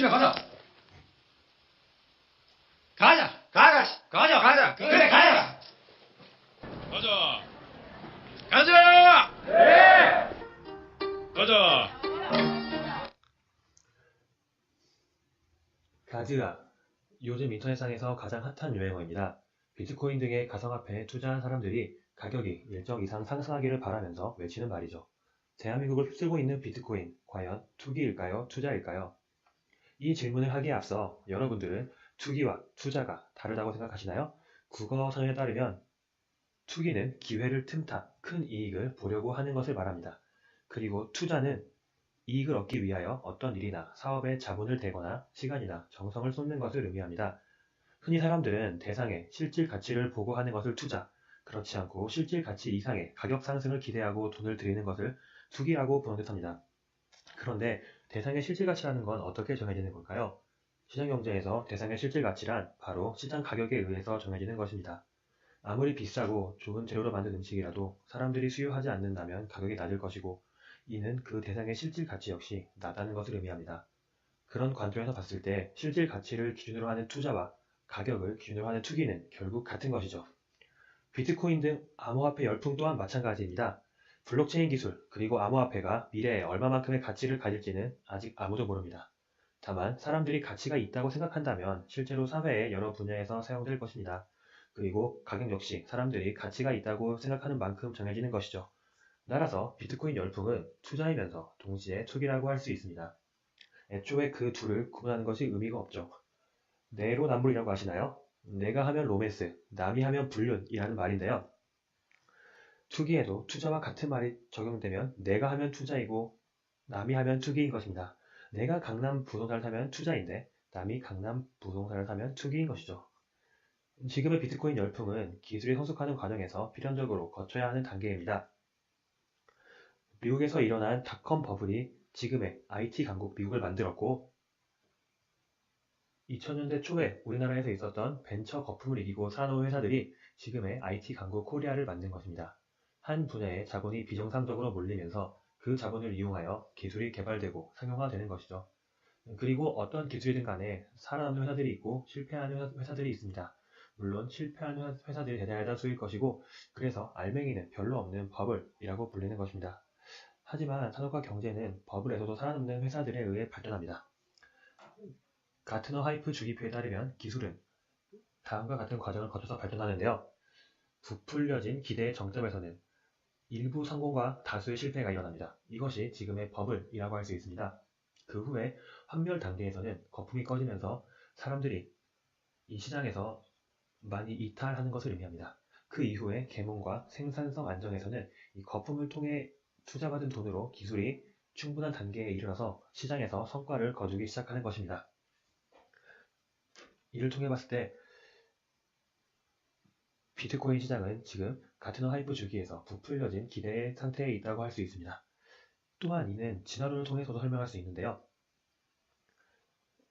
집에 가자. 가자. 그래, 가자. 가자. 가자. 가즈아, 요즘 인터넷상에서 가장 핫한 유행어입니다. 비트코인 등의 가상화폐에 투자한 사람들이 가격이 일정 이상 상승하기를 바라면서 외치는 말이죠. 대한민국을 휩쓸고 있는 비트코인, 과연 투기일까요? 투자일까요? 이 질문을 하기에 앞서 여러분들은 투기와 투자가 다르다고 생각하시나요? 국어선에 따르면 투기는 기회를 틈타 큰 이익을 보려고 하는 것을 말합니다. 그리고 투자는 이익을 얻기 위하여 어떤 일이나 사업에 자본을 대거나 시간이나 정성을 쏟는 것을 의미합니다. 흔히 사람들은 대상의 실질 가치를 보고 하는 것을 투자, 그렇지 않고 실질 가치 이상의 가격 상승을 기대하고 돈을 들이는 것을 투기라고 부르는 듯합니다. 그런데 대상의 실질 가치라는 건 어떻게 정해지는 걸까요? 시장 경제에서 대상의 실질 가치란 바로 시장 가격에 의해서 정해지는 것입니다. 아무리 비싸고 좋은 재료로 만든 음식이라도 사람들이 수요하지 않는다면 가격이 낮을 것이고, 이는 그 대상의 실질 가치 역시 낮다는 것을 의미합니다. 그런 관점에서 봤을 때 실질 가치를 기준으로 하는 투자와 가격을 기준으로 하는 투기는 결국 같은 것이죠. 비트코인 등 암호화폐 열풍 또한 마찬가지입니다. 블록체인 기술 그리고 암호화폐가 미래에 얼마만큼의 가치를 가질지는 아직 아무도 모릅니다. 다만 사람들이 가치가 있다고 생각한다면 실제로 사회의 여러 분야에서 사용될 것입니다. 그리고 가격 역시 사람들이 가치가 있다고 생각하는 만큼 정해지는 것이죠. 따라서 비트코인 열풍은 투자이면서 동시에 투기라고 할 수 있습니다. 애초에 그 둘을 구분하는 것이 의미가 없죠. 내로남불이라고 하시나요? 내가 하면 로맨스, 남이 하면 불륜이라는 말인데요. 투기에도 투자와 같은 말이 적용되면 내가 하면 투자이고 남이 하면 투기인 것입니다. 내가 강남 부동산을 사면 투자인데 남이 강남 부동산을 사면 투기인 것이죠. 지금의 비트코인 열풍은 기술이 성숙하는 과정에서 필연적으로 거쳐야 하는 단계입니다. 미국에서 일어난 닷컴 버블이 지금의 IT 강국 미국을 만들었고, 2000년대 초에 우리나라에서 있었던 벤처 거품을 이기고 살아놓은 회사들이 지금의 IT 강국 코리아를 만든 것입니다. 한 분야에 자본이 비정상적으로 몰리면서 그 자본을 이용하여 기술이 개발되고 상용화되는 것이죠. 그리고 어떤 기술이든 간에 살아남는 회사들이 있고 실패하는 회사들이 있습니다. 물론 실패하는 회사들이 대다수일 것이고, 그래서 알맹이는 별로 없는 버블이라고 불리는 것입니다. 하지만 산업과 경제는 버블에서도 살아남는 회사들에 의해 발전합니다. 가트너 하이프 주기표에 따르면 기술은 다음과 같은 과정을 거쳐서 발전하는데요. 부풀려진 기대의 정점에서는 일부 성공과 다수의 실패가 일어납니다. 이것이 지금의 버블이라고 할 수 있습니다. 그 후에 환멸 단계에서는 거품이 꺼지면서 사람들이 이 시장에서 많이 이탈하는 것을 의미합니다. 그 이후에 계몽과 생산성 안정에서는 이 거품을 통해 투자받은 돈으로 기술이 충분한 단계에 이르러서 시장에서 성과를 거두기 시작하는 것입니다. 이를 통해 봤을 때 비트코인 시장은 지금 가트너 하이프 주기에서 부풀려진 기대의 상태에 있다고 할 수 있습니다. 또한 이는 진화론을 통해서도 설명할 수 있는데요.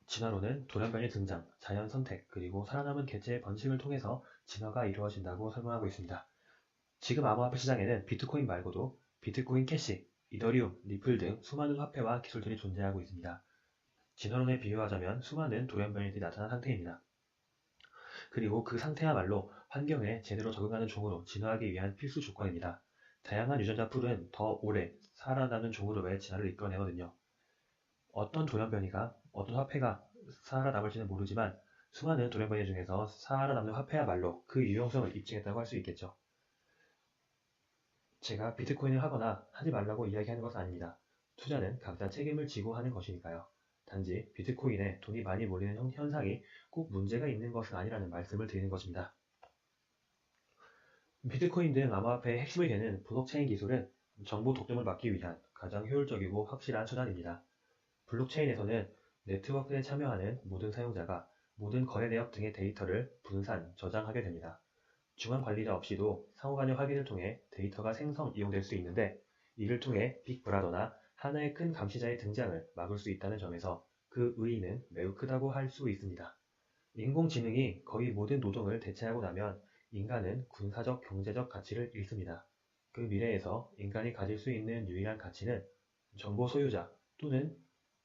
진화론은 돌연변이 등장, 자연 선택, 그리고 살아남은 개체의 번식을 통해서 진화가 이루어진다고 설명하고 있습니다. 지금 암호화폐 시장에는 비트코인 말고도 비트코인 캐시, 이더리움, 리플 등 수많은 화폐와 기술들이 존재하고 있습니다. 진화론에 비유하자면 수많은 돌연변이들이 나타난 상태입니다. 그리고 그 상태야말로 환경에 제대로 적응하는 종으로 진화하기 위한 필수 조건입니다. 다양한 유전자 풀은 더 오래 살아남는 종으로의 진화를 이끌어내거든요. 어떤 돌연변이가, 어떤 화폐가 살아남을지는 모르지만 수많은 돌연변이 중에서 살아남는 화폐야말로 그 유용성을 입증했다고 할 수 있겠죠. 제가 비트코인을 하거나 하지 말라고 이야기하는 것은 아닙니다. 투자는 각자 책임을 지고 하는 것이니까요. 단지 비트코인에 돈이 많이 몰리는 현상이 꼭 문제가 있는 것은 아니라는 말씀을 드리는 것입니다. 비트코인 등 암호화폐의 핵심이 되는 블록체인 기술은 정보 독점을 막기 위한 가장 효율적이고 확실한 수단입니다. 블록체인에서는 네트워크에 참여하는 모든 사용자가 모든 거래 내역 등의 데이터를 분산, 저장하게 됩니다. 중앙 관리자 없이도 상호간의 확인을 통해 데이터가 생성, 이용될 수 있는데, 이를 통해 빅브라더나 하나의 큰 감시자의 등장을 막을 수 있다는 점에서 그 의의는 매우 크다고 할 수 있습니다. 인공지능이 거의 모든 노동을 대체하고 나면 인간은 군사적, 경제적 가치를 잃습니다. 그 미래에서 인간이 가질 수 있는 유일한 가치는 정보 소유자 또는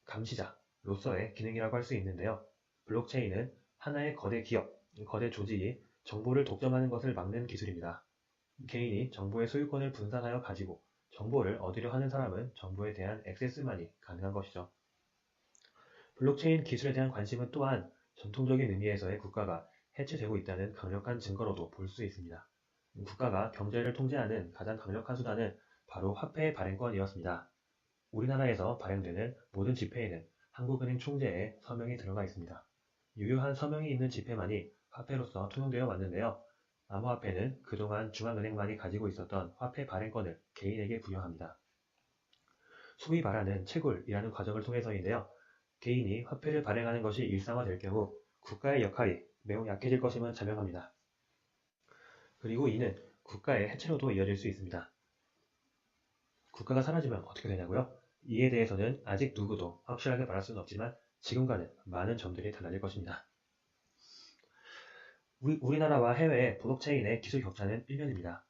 감시자, 기술로서의 기능이라고 할 수 있는데요. 블록체인은 하나의 거대 기업, 거대 조직이 정보를 독점하는 것을 막는 기술입니다. 개인이 정보의 소유권을 분산하여 가지고 정보를 얻으려 하는 사람은 정보에 대한 액세스만이 가능한 것이죠. 블록체인 기술에 대한 관심은 또한 전통적인 의미에서의 국가가 해체되고 있다는 강력한 증거로도 볼 수 있습니다. 국가가 경제를 통제하는 가장 강력한 수단은 바로 화폐의 발행권이었습니다. 우리나라에서 발행되는 모든 지폐에는 한국은행 총재의 서명이 들어가 있습니다. 유효한 서명이 있는 지폐만이 화폐로서 통용되어 왔는데요. 암호화폐는 그동안 중앙은행만이 가지고 있었던 화폐 발행권을 개인에게 부여합니다. 소위 말하는 채굴이라는 과정을 통해서인데요. 개인이 화폐를 발행하는 것이 일상화될 경우 국가의 역할이 매우 약해질 것임은 자명합니다. 그리고 이는 국가의 해체로도 이어질 수 있습니다. 국가가 사라지면 어떻게 되냐고요? 이에 대해서는 아직 누구도 확실하게 말할 수는 없지만 지금과는 많은 점들이 달라질 것입니다. 우리나라와 해외의 블록체인의 기술 격차는 일면입니다.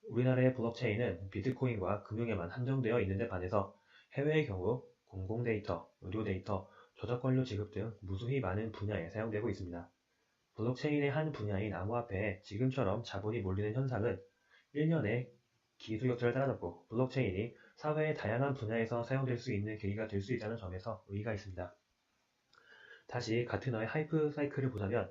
우리나라의 블록체인은 비트코인과 금융에만 한정되어 있는데 반해서 해외의 경우 공공 데이터, 의료 데이터, 저작권료 지급 등 무수히 많은 분야에 사용되고 있습니다. 블록체인의 한 분야인 암호화폐에 지금처럼 자본이 몰리는 현상은 1년의 기술 격차를 따라잡고 블록체인이 사회의 다양한 분야에서 사용될 수 있는 계기가 될 수 있다는 점에서 의의가 있습니다. 다시 가트너의 하이프 사이클을 보자면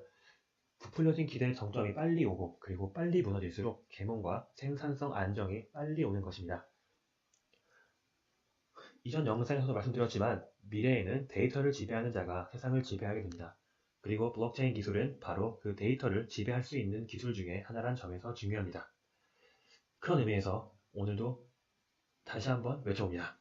부풀려진 기대의 정점이 빨리 오고 그리고 빨리 무너질수록 계몽과 생산성 안정이 빨리 오는 것입니다. 이전 영상에서도 말씀드렸지만 미래에는 데이터를 지배하는 자가 세상을 지배하게 됩니다. 그리고 블록체인 기술은 바로 그 데이터를 지배할 수 있는 기술 중에 하나란 점에서 중요합니다. 그런 의미에서 오늘도 다시 한번 외쳐봅니다.